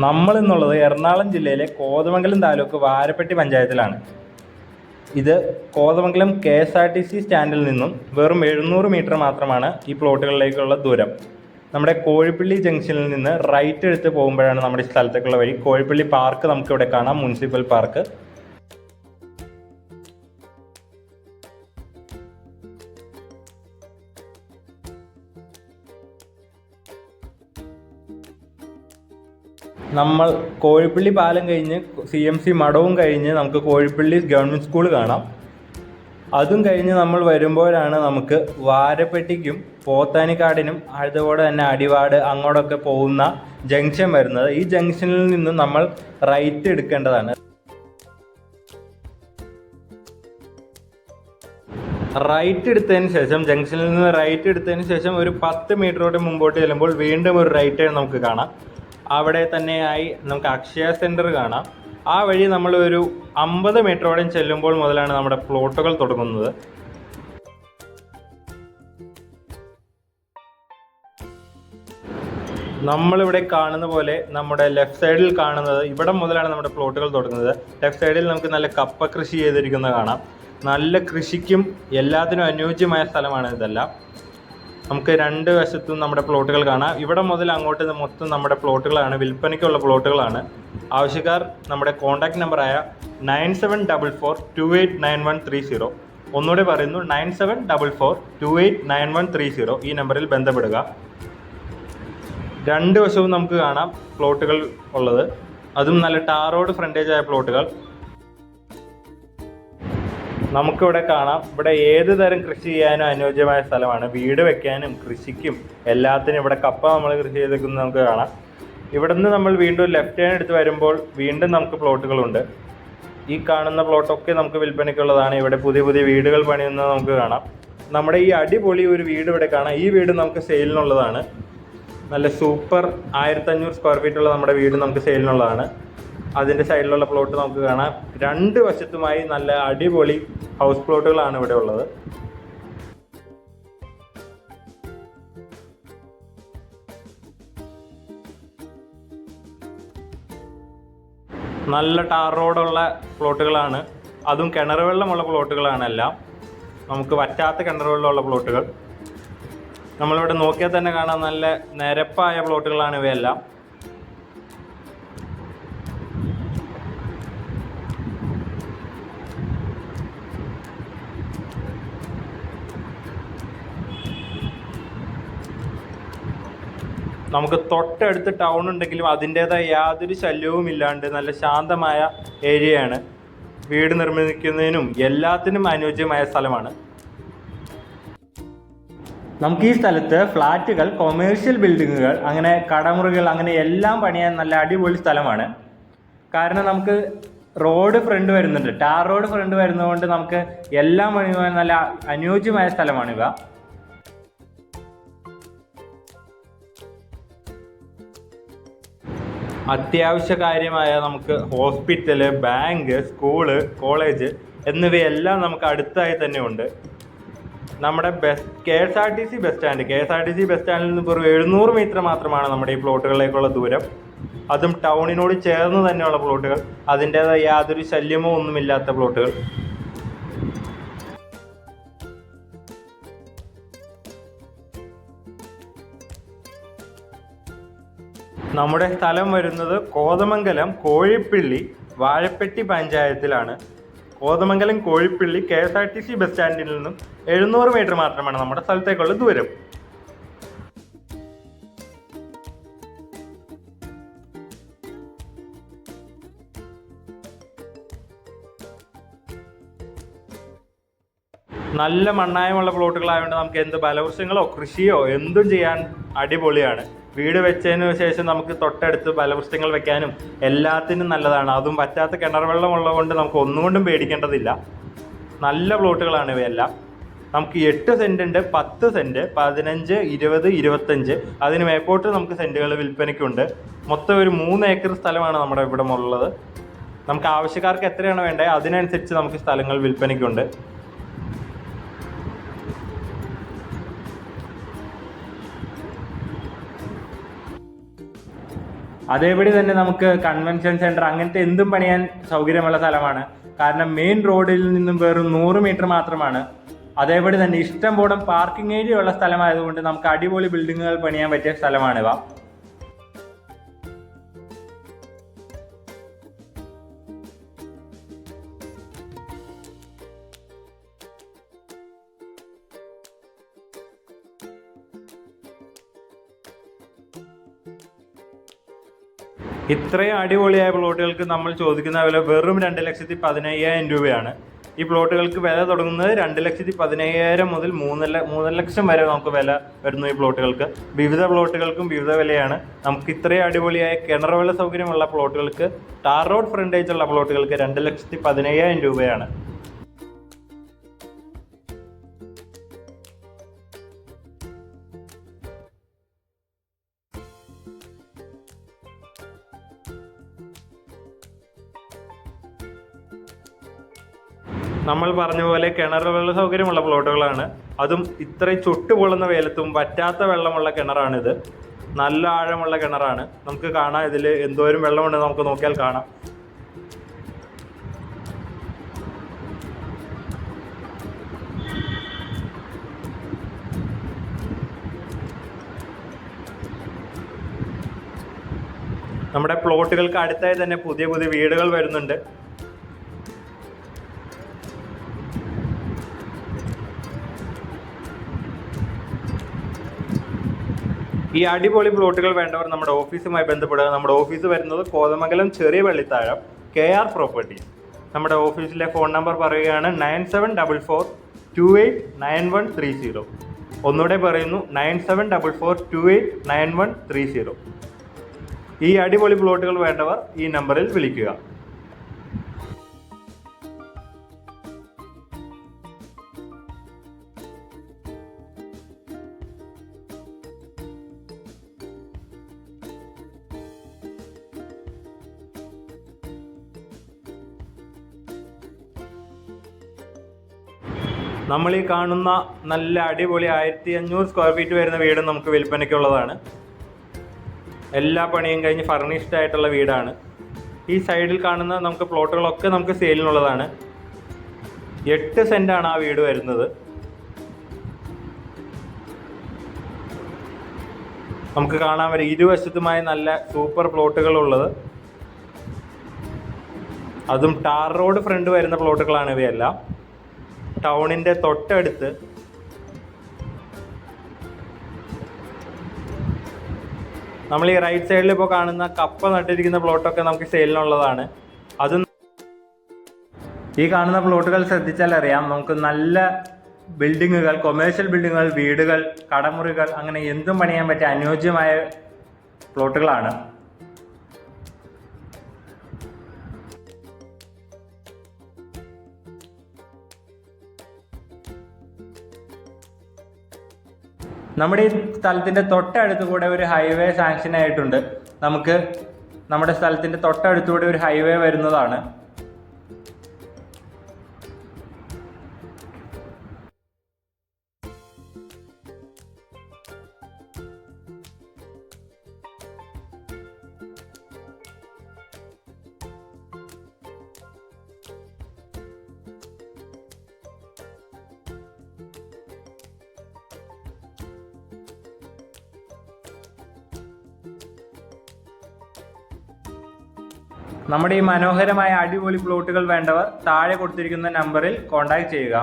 നമ്മൾ എന്നുള്ളത് എറണാകുളം ജില്ലയിലെ കോതമംഗലം താലൂക്ക് വാരപ്പെട്ടി പഞ്ചായത്തിലാണ്. ഇത് കോതമംഗലം KSRTC സ്റ്റാൻഡിൽ നിന്നും വെറും 700 മീറ്റർ മാത്രമാണ് ഈ പ്ലോട്ടുകളിലേക്കുള്ള ദൂരം. നമ്മുടെ കോഴിപ്പള്ളി ജംഗ്ഷനിൽ നിന്ന് റൈറ്റ് എടുത്ത് പോകുമ്പോഴാണ് നമ്മുടെ ഈ സ്ഥലത്തേക്കുള്ള വഴി. കോഴിപ്പള്ളി പാർക്ക് നമുക്കിവിടെ കാണാം, മുനിസിപ്പൽ പാർക്ക്. നമ്മൾ കോഴിപ്പള്ളി പാലം കഴിഞ്ഞ് CMC മഠവും കഴിഞ്ഞ് നമുക്ക് കോഴിപ്പള്ളി ഗവൺമെൻറ് സ്കൂൾ കാണാം. അതും കഴിഞ്ഞ് നമ്മൾ വരുമ്പോഴാണ് നമുക്ക് വാരപ്പെട്ടിക്കും പോത്താനിക്കാടിനും അതുപോലെ തന്നെ അടിവാട് അങ്ങോട്ടൊക്കെ പോകുന്ന ജംഗ്ഷൻ വരുന്നത്. ഈ ജംഗ്ഷനിൽ നിന്നും നമ്മൾ റൈറ്റ് എടുക്കേണ്ടതാണ്. റൈറ്റ് എടുത്തതിന് ശേഷം ജംഗ്ഷനിൽ നിന്ന് റൈറ്റ് എടുത്തതിന് ശേഷം ഒരു 10 മീറ്ററോടെ മുമ്പോട്ട് ചെല്ലുമ്പോൾ വീണ്ടും ഒരു റൈറ്റ് നമുക്ക് കാണാം. അവിടെ തന്നെയായി നമുക്ക് അക്ഷയ സെൻറ്റർ കാണാം. ആ വഴി നമ്മൾ ഒരു 50 മീറ്ററോടെ ചെല്ലുമ്പോൾ മുതലാണ് നമ്മുടെ പ്ലോട്ടുകൾ തുടങ്ങുന്നത്. നമ്മളിവിടെ കാണുന്ന പോലെ നമ്മുടെ ലെഫ്റ്റ് സൈഡിൽ കാണുന്നത് ഇവിടെ മുതലാണ് നമ്മുടെ പ്ലോട്ടുകൾ തുടങ്ങുന്നത്. ലെഫ്റ്റ് സൈഡിൽ നമുക്ക് നല്ല കപ്പ കൃഷി ചെയ്തിരിക്കുന്നത് കാണാം. നല്ല കൃഷിക്കും എല്ലാത്തിനും അനുയോജ്യമായ സ്ഥലമാണ് ഇതെല്ലാം. നമുക്ക് രണ്ട് വശത്തും നമ്മുടെ പ്ലോട്ടുകൾ കാണാം. ഇവിടെ മുതൽ അങ്ങോട്ട് മൊത്തം നമ്മുടെ പ്ലോട്ടുകളാണ്, വിൽപ്പനയ്ക്കുള്ള പ്ലോട്ടുകളാണ്. ആവശ്യക്കാർ നമ്മുടെ കോൺടാക്ട് നമ്പറായ 9744289130, ഒന്നുകൂടെ പറയുന്നു 9744289130, ഈ നമ്പറിൽ ബന്ധപ്പെടുക. രണ്ട് വശവും നമുക്ക് കാണാം പ്ലോട്ടുകൾ ഉള്ളത്, അതും നല്ല ടാർ റോഡ് ഫ്രണ്ടേജ് ആയ പ്ലോട്ടുകൾ. നമുക്കിവിടെ കാണാം, ഇവിടെ ഏത് തരം കൃഷി ചെയ്യാനും അനുയോജ്യമായ സ്ഥലമാണ്. വീട് വെക്കാനും കൃഷിക്കും എല്ലാത്തിനും ഇവിടെ കപ്പ നമ്മൾ കൃഷി ചെയ്തേക്കുന്നത് നമുക്ക് കാണാം. ഇവിടെ നിന്ന് നമ്മൾ വീണ്ടും ലെഫ്റ്റ് ഹാൻഡ് എടുത്ത് വരുമ്പോൾ വീണ്ടും നമുക്ക് പ്ലോട്ടുകളുണ്ട്. ഈ കാണുന്ന പ്ലോട്ടൊക്കെ നമുക്ക് വിൽപ്പനയ്ക്കുള്ളതാണ്. ഇവിടെ പുതിയ പുതിയ വീടുകൾ പണിയുന്നത് നമുക്ക് കാണാം. നമ്മുടെ ഈ അടിപൊളി ഒരു വീട് ഇവിടെ കാണാം. ഈ വീട് നമുക്ക് സെയിലിനുള്ളതാണ്. നല്ല സൂപ്പർ 1500 സ്ക്വയർ ഫീറ്റ് ഉള്ള നമ്മുടെ വീട് നമുക്ക് സെയിലിനുള്ളതാണ്. അതിൻ്റെ സൈഡിലുള്ള പ്ലോട്ട് നമുക്ക് കാണാം. രണ്ട് വശത്തുമായി നല്ല അടിപൊളി ഹൗസ് പ്ലോട്ടുകളാണ് ഇവിടെ ഉള്ളത്. നല്ല ടാർ റോഡുള്ള പ്ലോട്ടുകളാണ്, അതും കിണർ വെള്ളമുള്ള പ്ലോട്ടുകളാണ് എല്ലാം. നമുക്ക് വറ്റാത്ത കിണർ വെള്ളമുള്ള പ്ലോട്ടുകൾ. നമ്മളിവിടെ നോക്കിയാൽ തന്നെ കാണാം, നല്ല നിരപ്പായ പ്ലോട്ടുകളാണ് ഇവയെല്ലാം. നമുക്ക് തൊട്ടടുത്ത് ടൗൺ ഉണ്ടെങ്കിലും അതിൻ്റേതായ യാതൊരു ശല്യവും ഇല്ലാണ്ട് നല്ല ശാന്തമായ ഏരിയയാണ്. വീട് നിർമ്മിക്കുന്നതിനും എല്ലാത്തിനും അനുയോജ്യമായ സ്ഥലമാണ്. നമുക്ക് ഈ സ്ഥലത്ത് ഫ്ലാറ്റുകൾ, കൊമേഴ്ഷ്യൽ ബിൽഡിങ്ങുകൾ, അങ്ങനെ കടമുറികൾ, അങ്ങനെ എല്ലാം പണിയാൻ നല്ല അടിപൊളി സ്ഥലമാണ്. കാരണം നമുക്ക് റോഡ് ഫ്രണ്ട് വരുന്നുണ്ട്, ടാർ റോഡ് ഫ്രണ്ട് വരുന്നതുകൊണ്ട് നമുക്ക് എല്ലാം പണിയുവാൻ നല്ല അനുയോജ്യമായ സ്ഥലമാണിവ. അത്യാവശ്യ കാര്യമായ നമുക്ക് ഹോസ്പിറ്റല്, ബാങ്ക്, സ്കൂള്, കോളേജ് എന്നിവയെല്ലാം നമുക്ക് അടുത്തായി തന്നെ ഉണ്ട്. നമ്മുടെ KSRTC ബസ് സ്റ്റാൻഡിൽ നിന്ന് വെറും 700 മീറ്റർ മാത്രമാണ് നമ്മുടെ ഈ പ്ലോട്ടുകളിലേക്കുള്ള ദൂരം. അതും ടൗണിനോട് ചേർന്ന് തന്നെയുള്ള പ്ലോട്ടുകൾ, അതിൻ്റേതായ യാതൊരു ശല്യമോ ഒന്നുമില്ലാത്ത പ്ലോട്ടുകൾ. നമ്മുടെ സ്ഥലം വരുന്നത് കോതമംഗലം കോഴിപ്പള്ളി വാഴപ്പെട്ടി പഞ്ചായത്തിലാണ്. കോതമംഗലം കോഴിപ്പള്ളി KSRTC ബസ് സ്റ്റാൻഡിൽ നിന്നും 700 മീറ്റർ മാത്രമാണ് നമ്മുടെ സ്ഥലത്തേക്കുള്ള ദൂരം. നല്ല മണ്ണായമുള്ള പ്ലോട്ടുകളായതുകൊണ്ട് നമുക്ക് എന്ത് ബലവൃക്ഷങ്ങളോ കൃഷിയോ എന്തും ചെയ്യാൻ അടിപൊളിയാണ്. വീട് വെച്ചതിന് ശേഷം നമുക്ക് തൊട്ടടുത്ത് ബലവൃക്ഷങ്ങൾ വെക്കാനും എല്ലാത്തിനും നല്ലതാണ്. അതും പറ്റാത്ത കിണർ വെള്ളം ഉള്ളതുകൊണ്ട് നമുക്ക് ഒന്നുകൊണ്ടും പേടിക്കേണ്ടതില്ല. നല്ല പ്ലോട്ടുകളാണ് ഇവയെല്ലാം. നമുക്ക് 8 സെൻറ്റ് ഉണ്ട്, 10 സെൻറ്റ്, 15, 20, 25, അതിന് മേപ്പോട്ട് നമുക്ക് സെൻറ്റുകൾ വിൽപ്പനയ്ക്കുണ്ട്. മൊത്തം ഒരു 3 ഏക്കർ സ്ഥലമാണ് നമ്മുടെ ഇവിടെ ഉള്ളത്. നമുക്ക് ആവശ്യക്കാർക്ക് എത്രയാണ് വേണ്ടത് അതിനനുസരിച്ച് നമുക്ക് സ്ഥലങ്ങൾ വിൽപ്പനയ്ക്കുണ്ട്. അതേപടി തന്നെ നമുക്ക് കൺവെൻഷൻ സെന്റർ അങ്ങനത്തെ എന്തും പണിയാൻ സൗകര്യമുള്ള സ്ഥലമാണ്. കാരണം മെയിൻ റോഡിൽ നിന്നും വെറും 100 മീറ്റർ മാത്രമാണ്. അതേപടി തന്നെ ഇഷ്ടം പോലെ പാർക്കിംഗ് ഏരിയ ഉള്ള സ്ഥലമായതുകൊണ്ട് നമുക്ക് അടിപൊളി ബിൽഡിങ്ങുകൾ പണിയാൻ പറ്റിയ സ്ഥലമാണിവ. ഇത്രയും അടിപൊളിയായ പ്ലോട്ടുകൾക്ക് നമ്മൾ ചോദിക്കുന്ന വില വെറും 2,15,000 രൂപയാണ്. ഈ പ്ലോട്ടുകൾക്ക് വില തുടങ്ങുന്നത് 2,15,000 മുതൽ 3 ലക്ഷം വരെ നമുക്ക് വില വരുന്നു. ഈ പ്ലോട്ടുകൾക്ക് വിവിധ പ്ലോട്ടുകൾക്കും വിവിധ വിലയാണ്. നമുക്ക് ഇത്രയും അടിപൊളിയായ കിണർ വെള്ള സൗകര്യമുള്ള പ്ലോട്ടുകൾക്ക്, ടാർ റോഡ് ഫ്രണ്ടേജ് ഉള്ള പ്ലോട്ടുകൾക്ക് 2,15,000 രൂപയാണ്. നമ്മൾ പറഞ്ഞ പോലെ കിണർ വെള്ള സൗകര്യമുള്ള പ്ലോട്ടുകളാണ്. അതും ഇത്രയും ചുട്ടുപൊള്ളുന്ന വെയിലത്തും വറ്റാത്ത വെള്ളമുള്ള കിണറാണിത്. നല്ല ആഴമുള്ള കിണറാണ്. നമുക്ക് കാണാം ഇതിൽ എന്തോരം വെള്ളമുണ്ടെന്ന് നമുക്ക് നോക്കിയാൽ കാണാം. നമ്മുടെ പ്ലോട്ടുകൾക്ക് അടുത്തായി തന്നെ പുതിയ പുതിയ വീടുകൾ വരുന്നുണ്ട്. ഈ അടിപൊളി പ്ലോട്ടുകൾ വേണ്ടവർ നമ്മുടെ ഓഫീസുമായി ബന്ധപ്പെടുക. നമ്മുടെ ഓഫീസ് വരുന്നത് കോതമംഗലം ചെറിയ വെള്ളിത്താഴം KR പ്രോപ്പർട്ടീസ്. നമ്മുടെ ഓഫീസിലെ ഫോൺ നമ്പർ പറയുകയാണ് 9744289130. ഒന്നുകൂടെ പറയുന്നു, 9744289130. ഈ അടിപൊളി പ്ലോട്ടുകൾ വേണ്ടവർ ഈ നമ്പറിൽ വിളിക്കുക. നമ്മൾ ഈ കാണുന്ന നല്ല അടിപൊളി 1500 സ്ക്വയർ ഫീറ്റ് വരുന്ന വീട് നമുക്ക് വിൽപ്പനയ്ക്കുള്ളതാണ്. എല്ലാ പണിയും കഴിഞ്ഞ് ഫർണിഷ്ഡ് ആയിട്ടുള്ള വീടാണ്. ഈ സൈഡിൽ കാണുന്ന നമുക്ക് പ്ലോട്ടുകളൊക്കെ നമുക്ക് സെയിലിനുള്ളതാണ്. 8 സെൻറ്റാണ് ആ വീട് വരുന്നത്. നമുക്ക് കാണാൻ വരും ഇരുവശത്തുമായി നല്ല സൂപ്പർ പ്ലോട്ടുകളുള്ളത്. അതും ടാർ റോഡ് ഫ്രണ്ട് വരുന്ന പ്ലോട്ടുകളാണ് ഇവയെല്ലാം. ടൗണിൻ്റെ തൊട്ടടുത്ത് നമ്മൾ ഈ റൈറ്റ് സൈഡിൽ ഇപ്പോൾ കാണുന്ന കപ്പ നട്ടിരിക്കുന്ന പ്ലോട്ടൊക്കെ നമുക്ക് സെയിലിനുള്ളതാണ്. അതും ഈ കാണുന്ന പ്ലോട്ടുകൾ ശ്രദ്ധിച്ചാൽ അറിയാം, നമുക്ക് നല്ല ബിൽഡിങ്ങുകൾ, കൊമേഴ്ഷ്യൽ ബിൽഡിങ്ങുകൾ, വീടുകൾ, കടമുറികൾ അങ്ങനെ എന്തും പണിയാൻ പറ്റിയ അനുയോജ്യമായ പ്ലോട്ടുകളാണ്. നമ്മുടെ ഈ സ്ഥലത്തിൻ്റെ തൊട്ടടുത്ത് കൂടെ ഒരു ഹൈവേ സാങ്ഷൻ ആയിട്ടുണ്ട്. നമുക്ക് നമ്മുടെ സ്ഥലത്തിൻ്റെ തൊട്ടടുത്തൂടെ ഒരു ഹൈവേ വരുന്നതാണ്. നമ്മുടെ ഈ മനോഹരമായ അടിപൊളി പ്ലോട്ടുകൾ വേണ്ടവർ താഴെ കൊടുത്തിരിക്കുന്ന നമ്പറിൽ കോൺടാക്ട് ചെയ്യുക.